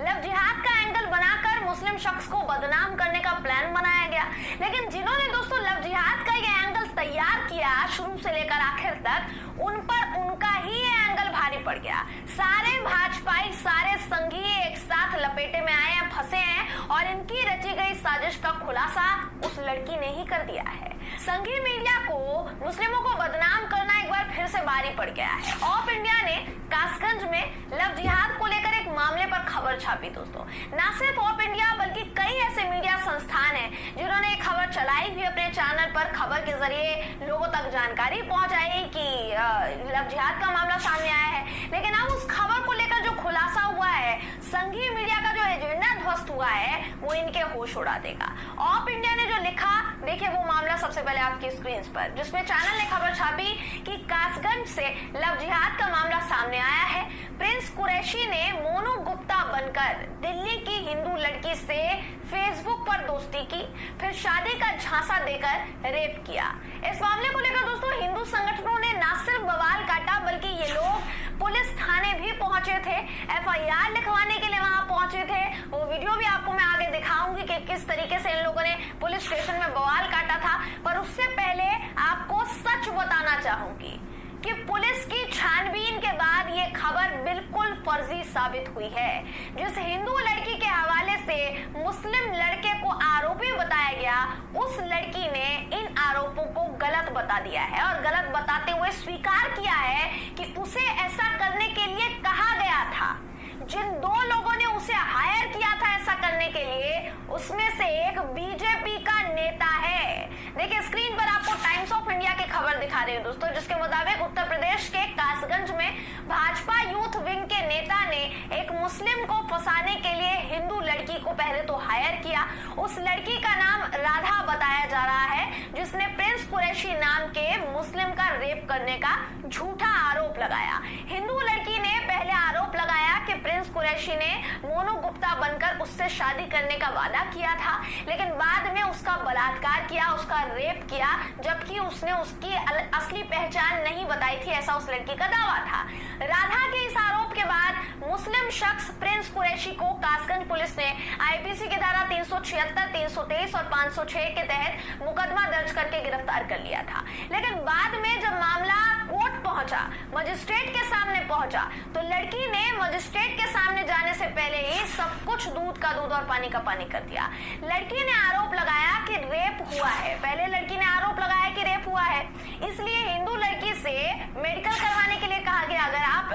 Love जिहाद का angle बनाकर मुस्लिम शख्स को बदनाम करने का प्लान बनाया गया। लेकिन जिन्होंने दोस्तों लव जिहाद का ये एंगल तैयार किया शुरू से लेकर आखिर तक, उन पर उनका ही ये एंगल भारी पड़ गया। सारे भाजपाई, सारे संघी एक साथ लपेटे में आए हैं, फंसे हैं और इनकी रची गई साजिश का खुलासा उस लड़की ने ही कर दिया है। संघी मीडिया को मुस्लिमों को बदनाम करना एक बार फिर से भारी पड़ गया है। ऑफ इंडिया ने कासगंज में लव जिहाद को लेकर एक मामले पर खबर छापी दोस्तों। ना सिर्फ ऑफ इंडिया बल्कि कई ऐसे मीडिया संस्थान हैं जिन्होंने एक खबर चलाई हुई अपने चैनल पर, खबर के जरिए लोगों तक जानकारी पहुंचाई कि लव जिहाद का मामला सामने आया है। लेकिन अब उस खबर को लेकर जो खुलासा हुआ है, संघी मीडिया का जो एजेंडा ध्वस्त हुआ है, वो इनके होश उड़ा देगा। ऑफ इंडिया ने जो लिखा, देखिए वो मामला सबसे पहले आपकी स्क्रीन पर, जिसमें चैनल ने खबर छापी कि कासगंज से लव जिहाद का मामला सामने आया है। प्रिंस कुरैशी ने मोनू गुप्ता बनकर दिल्ली की हिंदू लड़की से फेसबुक पर दोस्ती की, फिर शादी का झांसा देकर रेप किया। इस मामले को लेकर दोस्तों हिंदू संगठनों ने ना सिर्फ बवाल काटा बल्कि ये लोग पुलिस थाने भी पहुंचे थे, एफआईआर लिखवाने के लिए वहां पहुंचे थे। वो वीडियो भी आपको मैं आगे दिखाऊंगी कि किस तरीके से इन लोगों ने पुलिस स्टेशन में बवाल काटा था। पर उससे पहले आपको सच बताना चाहूंगी कि पुलिस की छानबीन के बाद ये खबर बिल्कुल फर्जी साबित हुई है। जिस हिंदू लड़की के हवाले से मुस्लिम लड़के को आरोपी बताया गया, उस लड़की ने इन आरोपों को गलत बता दिया है और गलत बताते हुए स्वीकार किया है कि उसे ऐसा करने के लिए कहा गया था। जिन दो लोगों ने उसे हायर किया था ऐसा करने के लिए, उसमें से एक बीजेपी का नेता है। देखिए स्क्रीन पर आपको टाइम्स ऑफ इंडिया की खबर दिखा रही हूँ दोस्तों, जिसके मुताबिक उत्तर प्रदेश के कासगंज में भाजपा यूथ विंग के नेता ने एक मुस्लिम को फंसाने के लिए हिंदू लड़की को पहले तो हायर किया। उस लड़की का नाम राधा बताया जा रहा है, जिसने प्रिंस कुरैशी नाम के मुस्लिम का रेप करने का झूठा आरोप लगाया। हिंदू लड़की ने पहले आरोप लगाया कि प्रिंस कुरैशी ने मोनू गुप्ता बनकर उससे शादी करने का वादा किया था, लेकिन बाद में उसका बलात्कार किया, उसका रेप किया, जबकि उसने उसकी असली पहचान नहीं बताई थी, ऐसा उस लड़की का दावा था। राधा के इस आरोप के बाद मुस्लिम शख्स प्रिंस कुरैशी को कासगंज पुलिस ने आईपीसी की धारा 376, 323 और 506 के तहत मुकदमा दर्ज करके गिरफ्तार कर लिया था। लेकिन बाद में जब मामला कोर्ट पहुंचा, मजिस्ट्रेट के सामने पहुंचा, तो लड़की ने मजिस्ट्रेट के सामने जाने से पहले ही सब कुछ दूध का दूध और पानी का पानी कर दिया। लड़की ने आरोप लगाया कि रेप हुआ है, पहले लड़की ने आरोप लगाया कि रेप हुआ है, इसलिए हिंदू लड़की से मेडिकल करवाने के लिए कहा गया। अगर आप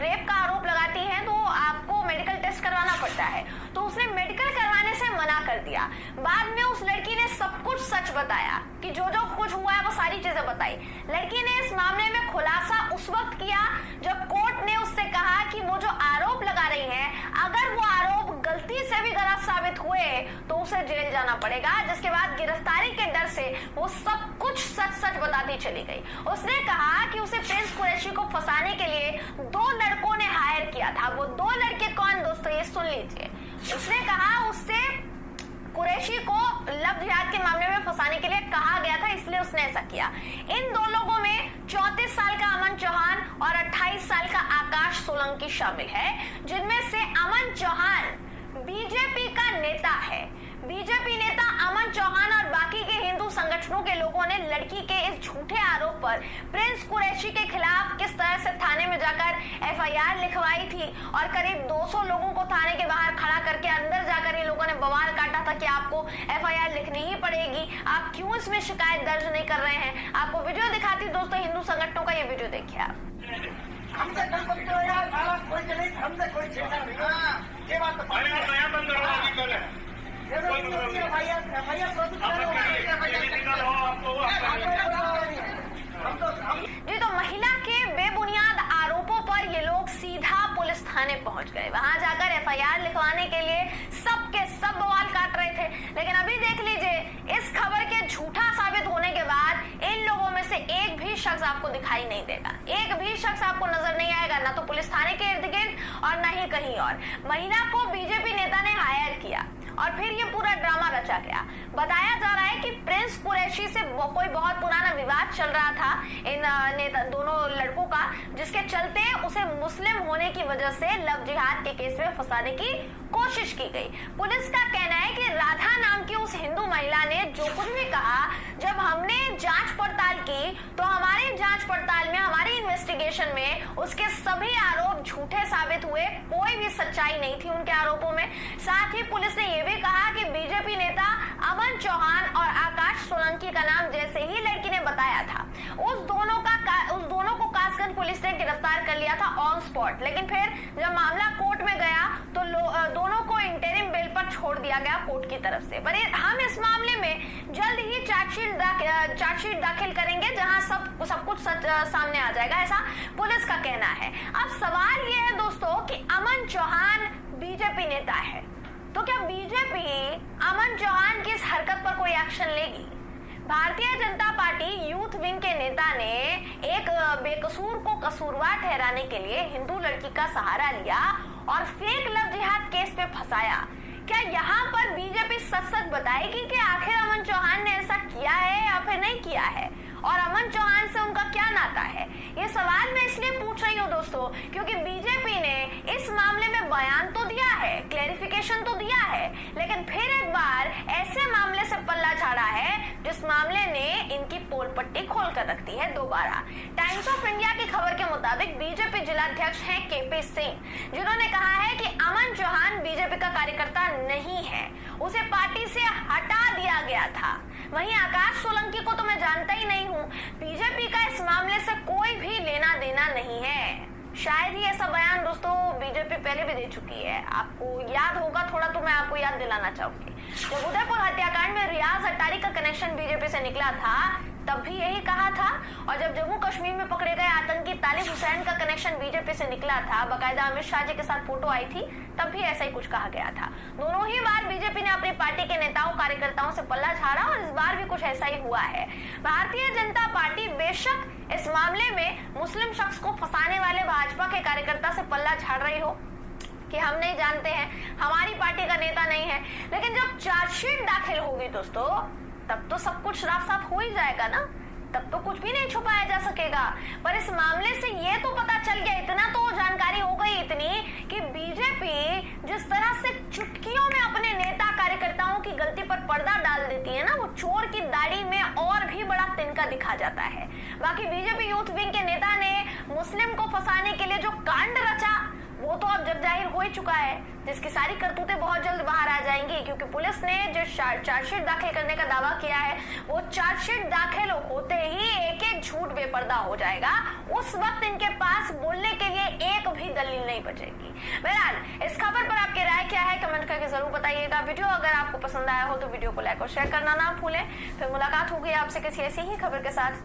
रेप का आरोप लगाती हैं तो आपको मेडिकल टेस्ट करवाना पड़ता है, तो उसने मेडिकल करवाने से मना कर दिया। बाद में उस लड़की ने सब कुछ सच बताया कि जो जो कुछ हुआ है वो सारी चीजें बताई। लड़की ने इस मामले में खुलासा उस वक्त किया जब कोर्ट ने उससे कहा कि वो जो आरोप लगा रही है, अगर वो आरोप गलती से भी गलत साबित हुए तो उसे जेल जाना पड़ेगा। जिसके बाद गिरफ्तारी के डर से वो सब कुछ सच सच बताती चली गई। उसने कहा कि उसे प्रिंस कुरैशी को फंसाने के लिए दो लड़कों ने हायर किया था। वो दो लड़के कौन दोस्तों, ये सुन लीजिए। उसने कहा उससे कुरैशी को लव जिहाद के मामले में फंसाने के लिए कहा गया था, इसलिए उसने ऐसा किया। इन दो लोगों में 34 साल का अमन चौहान और 28 साल का आकाश सोलंकी शामिल है, जिनमें से अमन चौहान बीजेपी का नेता है। बीजेपी नेता अमन चौहान और बाकी के हिंदू संगठनों के लोगों ने लड़की के इस झूठे आरोप पर प्रिंस कुरैशी के खिलाफ किस तरह से थाने में जाकर एफआईआर लिखवाई थी और करीब 200 लोगों को थाने के बाहर खड़ा करके अंदर जाकर ये लोगों ने बवाल काटा था कि आपको एफआईआर लिखनी ही पड़ेगी, आप क्यों इसमें शिकायत दर्ज नहीं कर रहे हैं। आपको वीडियो दिखाती दोस्तों हिंदू संगठनों का, ये वीडियो देखिए आप। हमसे कर सकते हो यार, कोई चले, हमसे कोई छेड़ा नहीं। ये बात तो नया बंद जी। तो महिला के बेबुनियाद आरोपों पर ये लोग सीधा पुलिस थाने पहुंच गए। वहां जाकर एफआईआर लिखवाने के लिए सबके सब बवाल काट रहे थे। लेकिन अभी देख लीजिए, इस खबर के झूठा साबित होने के बाद इन लोगों में से एक भी शख्स आपको दिखाई नहीं देगा, एक भी शख्स आपको नजर नहीं आएगा, ना तो पुलिस थाने के इर्द गिर्द और ना ही कहीं और। महिला को बीजेपी नेता ने हायर किया, और फिर ये पूरा ड्रामा रचा गया। बताया जा रहा है कि प्रिंस कुरैशी से कोई बहुत पुराना विवाद चल रहा था इन दोनों लड़कों का, जिसके चलते उसे मुस्लिम होने की वजह से लव जिहाद के केस में फंसाने की कोशिश की गई। पुलिस का कहना है कि राधा नाम की उस हिंदू महिला ने जो कुछ भी कहा, जब हमने जांच पड़ताल की तो हमारी जांच पड़ताल में, हमारी इन्वेस्टिगेशन में उसके सभी आरोप झूठे साबित हुए, कोई भी सच्चाई नहीं थी उनके आरोपों में। साथ ही पुलिस ने यह भी कहा कि बीजेपी नेता अमन चौहान और आकाश सोलंकी का नाम जैसे ही लड़की ने बताया था, उस दोनों को कासगंज पुलिस ने गिरफ्तार कर लिया था ऑन स्पॉट। लेकिन फिर जब मामला कोर्ट में गया तो दोनों को इंटरिम बेल पर छोड़ दिया गया कोर्ट की तरफ से। पर हम इस मामले में जल्द ही चार्जशीट दाखिल करेंगे, जहां सब कुछ सच सामने आ जाएगा, ऐसा पुलिस का कहना है। अब सवाल ये है दोस्तों कि अमन चौहान बीजेपी नेता है, तो क्या बीजेपी अमन चौहान की इस हरकत पर कोई एक्शन लेगी? Bharatiya Janata party youth wing के नेता ने एक बेकसूर को कसूरवार ठहराने के लिए हिंदू लड़की का सहारा लिया और फेक लव जिहाद केस पे फंसाया। क्या यहाँ पर बीजेपी सच सच बताएगी कि आखिर अमन चौहान ने ऐसा किया है या फिर नहीं किया है, और अमन चौहान से उनका क्या नाता है? ये सवाल मैं इसलिए पूछ रही हूँ दोस्तों क्योंकि बीजेपी ने इस मामले में बयान तो दिया है, क्लैरिफिकेशन तो दिया है, लेकिन फिर एक बार ऐसे मामले से पल्ला झाड़ा है जिस मामले ने इनकी पोल पट्टी खोल कर रख दी है दोबारा। टाइम्स ऑफ इंडिया की खबर के मुताबिक बीजेपी जिलाध्यक्ष हैं केपी सिंह, जिन्होंने कहा है कि अमन चौहान बीजेपी का कार्यकर्ता नहीं है, उसे पार्टी से हटा दिया गया था। वहीं आकाश सोलंकी को तो मैं जानता ही नहीं हूँ, बीजेपी का इस मामले से कोई भी लेना देना नहीं है। शायद ही ऐसा बयान दोस्तों बीजेपी पहले भी दे चुकी है, आपको याद होगा थोड़ा, तो मैं आपको याद दिलाना चाहूंगी। जब उदयपुर हत्याकांड में रियाज अटारी का कनेक्शन बीजेपी से निकला था तब भी यही कहा था, और जब जम्मू कश्मीर में पकड़े गए आतंकी तालिब हुसैन का कनेक्शन बीजेपी से निकला था, बकायदा अमित शाह जी के साथ फोटो आई थी, तब भी ऐसा ही कुछ कहा गया था। दोनों ही बार बीजेपी ने अपनी पार्टी के नेताओं कार्यकर्ताओं से पल्ला झाड़ा और इस बार भी कुछ ऐसा ही हुआ है। भारतीय जनता पार्टी बेशक इस मामले में मुस्लिम शख्स को फंसाने वाले भाजपा के कार्यकर्ता से पल्ला झाड़ रही हो कि हम नहीं जानते हैं, हमारी पार्टी का नेता नहीं है, लेकिन जब चार्जशीट दाखिल होगी दोस्तों तब तो सब कुछ साफ साफ हो ही जाएगा ना, तब तो कुछ भी नहीं छुपाया जा सकेगा। पर इस मामले से ये तो पता चल गया, इतना तो जानकारी हो गई इतनी कि बीजेपी जिस तरह से चुटकियों में अपने नेता कार्यकर्ताओं की गलती पर पर्दा डाल देती है ना, वो चोर की दाढ़ी में और भी बड़ा तिनका दिखा जाता है। बाकी बीजेपी यूथ विंग के नेता ने मुस्लिम को फंसाने के लिए जो कांड रचा वो तो अब जग जाहिर हो ही चुका है, जिसकी सारी करतूतें बहुत जल्द बाहर आ जाएंगी, क्योंकि पुलिस ने जो चार्जशीट दाखिल करने का दावा किया है वो चार्जशीट दाखिल होते ही एक एक झूठ बेपर्दा हो जाएगा। उस वक्त इनके पास बोलने के लिए एक भी दलील नहीं बचेगी। बहरहाल इस खबर पर आपकी राय क्या है कमेंट करके जरूर बताइएगा। वीडियो अगर आपको पसंद आया हो तो वीडियो को लाइक और शेयर करना ना भूलें। फिर मुलाकात होगी आपसे किसी ऐसी ही खबर के साथ।